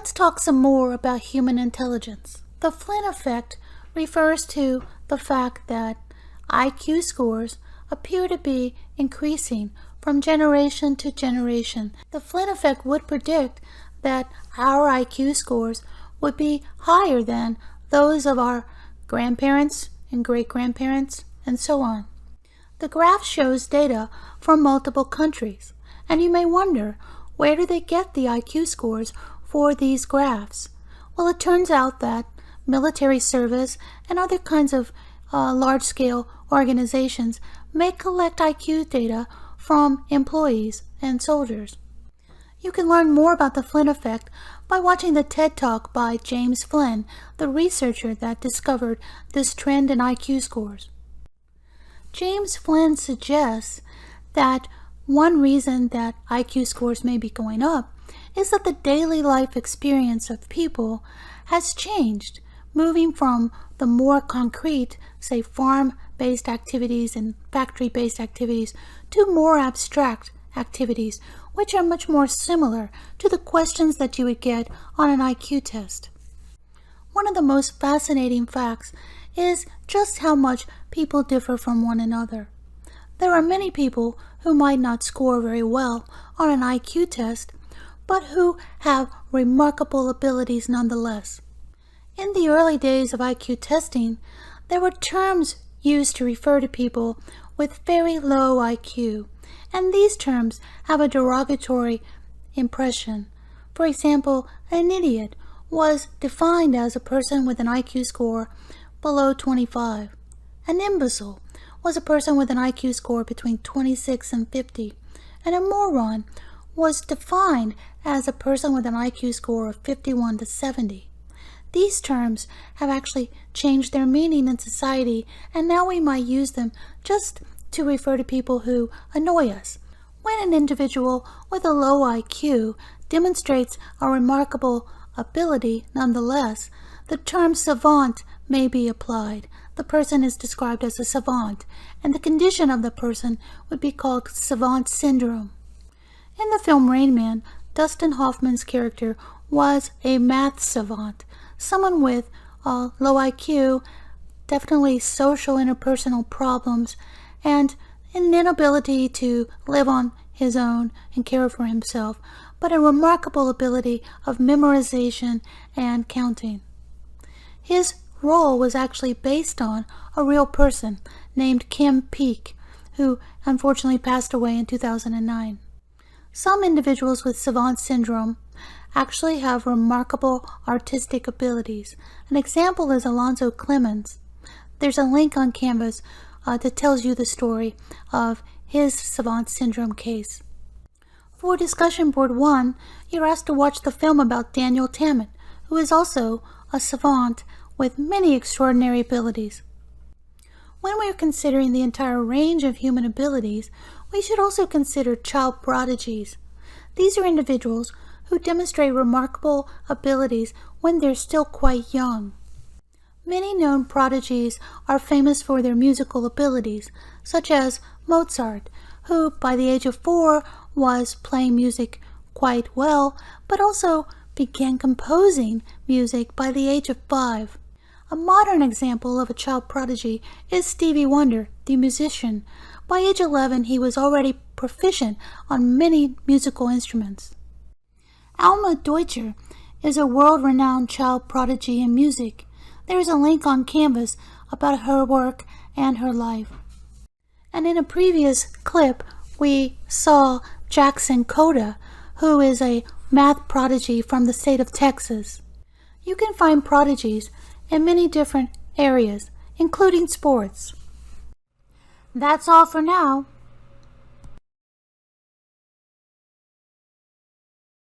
Let's talk some more about human intelligence. The Flynn effect refers to the fact that IQ scores appear to be increasing from generation to generation. The Flynn effect would predict that our IQ scores would be higher than those of our grandparents and great-grandparents, and so on. The graph shows data from multiple countries, and you may wonder, where do they get the IQ scores for these graphs? Well, it turns out that military service and other kinds of large-scale organizations may collect IQ data from employees and soldiers. You can learn more about the Flynn effect by watching the TED Talk by James Flynn, the researcher that discovered this trend in IQ scores. James Flynn suggests that one reason that IQ scores may be going up is that the daily life experience of people has changed, moving from the more concrete, say farm-based activities and factory-based activities, to more abstract activities, which are much more similar to the questions that you would get on an IQ test. One of the most fascinating facts is just how much people differ from one another. There are many people who might not score very well on an IQ test, but who have remarkable abilities nonetheless. In the early days of IQ testing, there were terms used to refer to people with very low IQ, and these terms have a derogatory impression. For example, an idiot was defined as a person with an IQ score below 25. An imbecile was a person with an IQ score between 26 and 50, and a moron was defined as a person with an IQ score of 51 to 70. These terms have actually changed their meaning in society, and now we might use them just to refer to people who annoy us. When an individual with a low IQ demonstrates a remarkable ability nonetheless, the term savant may be applied. The person is described as a savant, and the condition of the person would be called savant syndrome. In the film Rain Man, Dustin Hoffman's character was a math savant, someone with a low IQ, definitely social interpersonal problems, and an inability to live on his own and care for himself, but a remarkable ability of memorization and counting. His role was actually based on a real person named Kim Peek, who unfortunately passed away in 2009. Some individuals with savant syndrome actually have remarkable artistic abilities. An example is Alonzo Clemens. There's a link on Canvas that tells you the story of his savant syndrome case. For discussion board 1, you're asked to watch the film about Daniel Tammet, who is also a savant with many extraordinary abilities. When we're considering the entire range of human abilities, we should also consider child prodigies. These are individuals who demonstrate remarkable abilities when they're still quite young. Many known prodigies are famous for their musical abilities, such as Mozart, who by the age of 4 was playing music quite well, but also began composing music by the age of 5. A modern example of a child prodigy is Stevie Wonder, the musician. By age 11, he was already proficient on many musical instruments. Alma Deutscher is a world-renowned child prodigy in music. There is a link on Canvas about her work and her life. And in a previous clip, we saw Jackson Coda, who is a math prodigy from the state of Texas. You can find prodigies in many different areas, including sports. That's all for now.